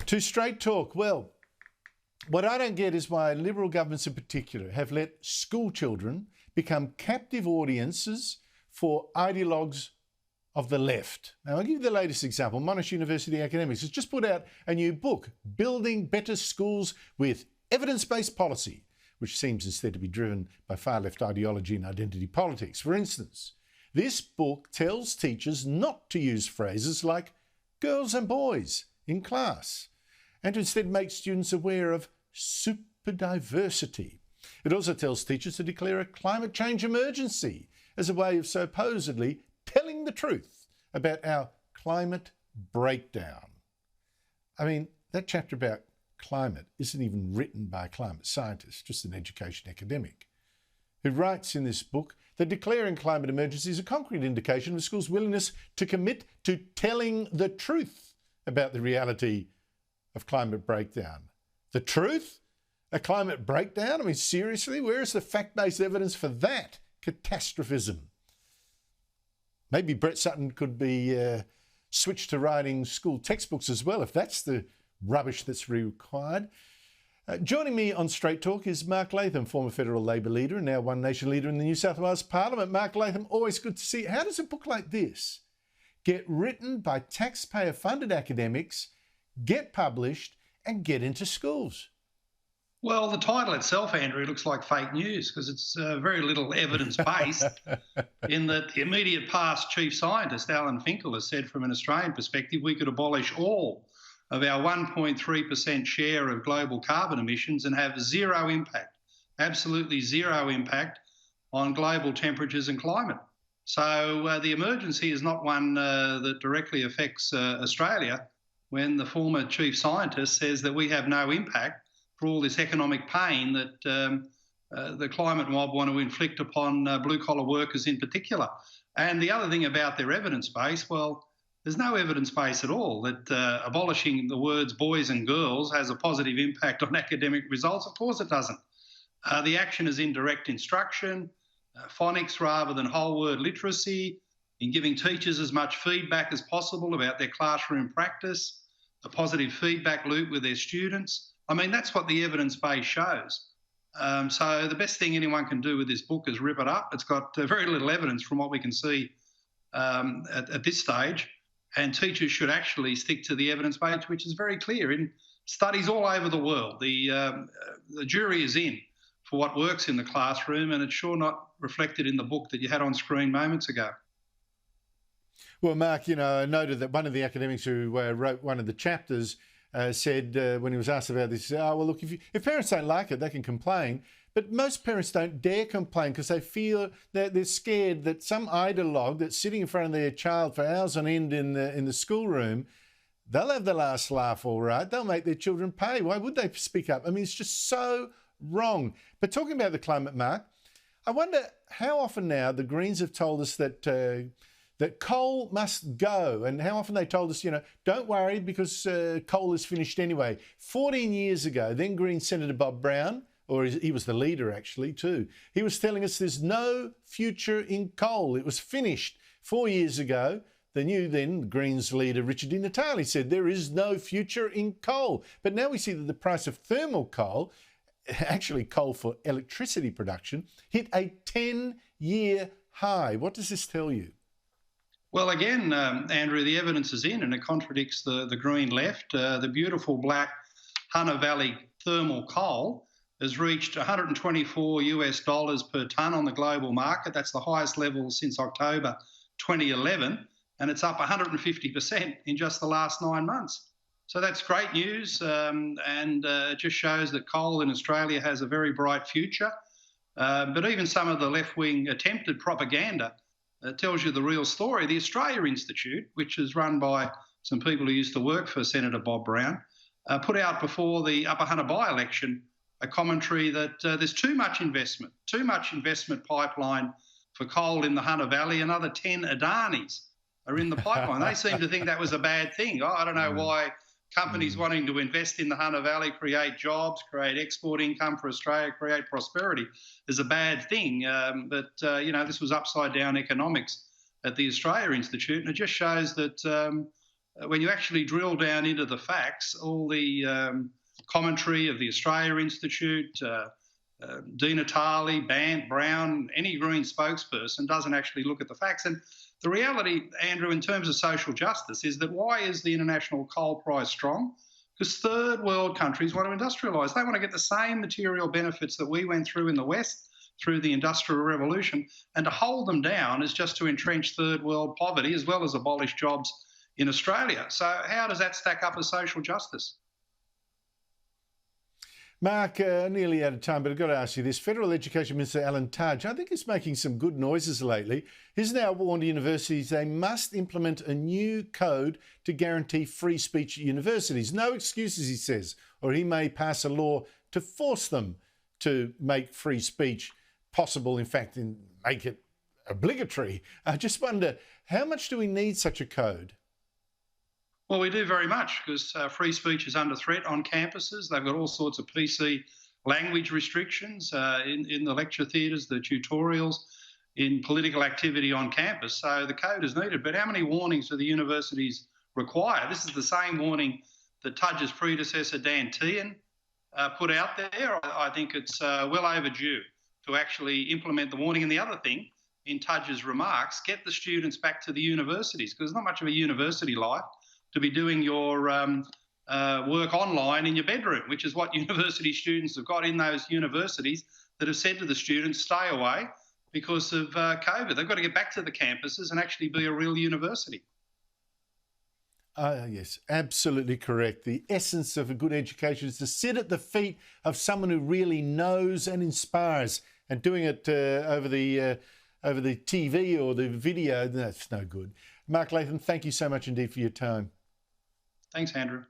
To Straight Talk. Well, what I don't get is why Liberal governments in particular have let school children become captive audiences for ideologues of the left. Now, I'll give you the latest example. Monash University Academics has just put out a new book, Building Better Schools with Evidence-Based Policy, which seems instead to be driven by far-left ideology and identity politics. For instance, this book tells teachers not to use phrases like girls and boys in class, and to instead make students aware of superdiversity. It also tells teachers to declare a climate change emergency as a way of supposedly telling the truth about our climate breakdown. I mean, that chapter about climate isn't even written by a climate scientist, just an education academic, who writes in this book that declaring climate emergency is a concrete indication of a school's willingness to commit to telling the truth about the reality of climate breakdown. The truth? A climate breakdown? I mean, seriously? Where is the fact-based evidence for that catastrophism? Maybe Brett Sutton could be switched to writing school textbooks as well, if that's the rubbish that's required. Joining me on Straight Talk is Mark Latham, former federal Labor leader and now One Nation leader in the New South Wales Parliament. Mark Latham, always good to see you. How does a book like this get written by taxpayer-funded academics, get published and get into schools? Well, the title itself, Andrew, looks like fake news because it's very little evidence-based in that the immediate past chief scientist, Alan Finkel, has said from an Australian perspective we could abolish all of our 1.3% share of global carbon emissions and have zero impact, absolutely zero impact on global temperatures and climate. So the emergency is not one that directly affects Australia when the former chief scientist says that we have no impact for all this economic pain that the climate mob want to inflict upon blue-collar workers in particular. And the other thing about their evidence base, well, there's no evidence base at all that abolishing the words boys and girls has a positive impact on academic results. Of course it doesn't. The action is in direct instruction, phonics rather than whole word literacy, in giving teachers as much feedback as possible about their classroom practice, a positive feedback loop with their students. I mean, that's what the evidence base shows. So the best thing anyone can do with this book is rip it up. It's got very little evidence from what we can see at this stage. And teachers should actually stick to the evidence base, which is very clear in studies all over the world. The jury is in for what works in the classroom, and it's sure not reflected in the book that you had on screen moments ago. Well, Mark, I noted that one of the academics who wrote one of the chapters said when he was asked about this, oh, well, look, if parents don't like it, they can complain. But most parents don't dare complain because they feel that they're scared that some ideologue that's sitting in front of their child for hours on end in the schoolroom, they'll have the last laugh, all right. They'll make their children pay. Why would they speak up? I mean, it's just so wrong. But talking about the climate, Mark, I wonder how often now the Greens have told us that coal must go, and how often they told us, don't worry because coal is finished anyway. 14 years ago, then Green Senator Bob Brown, or he was the leader actually too, he was telling us there's no future in coal. It was finished. 4 years ago, the new then Greens leader Richard Di Natale said there is no future in coal. But now we see that the price of thermal coal, actually coal for electricity production, hit a 10-year high. What does this tell you? Well, again, Andrew, the evidence is in and it contradicts the Green left. The beautiful black Hunter Valley thermal coal has reached $124 per tonne on the global market. That's the highest level since October 2011, and it's up 150% in just the last 9 months. So that's great news, and it just shows that coal in Australia has a very bright future. But even some of the left-wing attempted propaganda tells you the real story. The Australia Institute, which is run by some people who used to work for Senator Bob Brown, put out before the Upper Hunter by-election a commentary that there's too much investment pipeline for coal in the Hunter Valley. Another 10 Adanis are in the pipeline. They seem to think that was a bad thing. I don't know why companies wanting to invest in the Hunter Valley, create jobs, create export income for Australia, create prosperity is a bad thing. But this was upside down economics at the Australia Institute, and it just shows that when you actually drill down into the facts, all the commentary of the Australia Institute, Di Natale, Brown, any Green spokesperson doesn't actually look at the facts. And the reality, Andrew, in terms of social justice, is that why is the international coal price strong? Because third world countries want to industrialise. They want to get the same material benefits that we went through in the West through the Industrial Revolution, and to hold them down is just to entrench third world poverty as well as abolish jobs in Australia. So how does that stack up as social justice? Mark, nearly out of time, but I've got to ask you this. Federal Education Minister Alan Tudge, I think, is making some good noises lately. He's now warned universities they must implement a new code to guarantee free speech at universities. No excuses, he says, or he may pass a law to force them to make free speech possible, in fact, and make it obligatory. I just wonder, how much do we need such a code? Well, we do very much, because free speech is under threat on campuses. They've got all sorts of PC language restrictions in the lecture theatres, the tutorials, in political activity on campus. So the code is needed. But how many warnings do the universities require? This is the same warning that Tudge's predecessor, Dan Tehan, put out there. I think it's well overdue to actually implement the warning. And the other thing, in Tudge's remarks, get the students back to the universities, because there's not much of a university life to be doing your work online in your bedroom, which is what university students have got in those universities that have said to the students, stay away because of COVID. They've got to get back to the campuses and actually be a real university. Yes, absolutely correct. The essence of a good education is to sit at the feet of someone who really knows and inspires, and doing it over the TV or the video, that's no good. Mark Latham, thank you so much indeed for your time. Thanks, Andrew.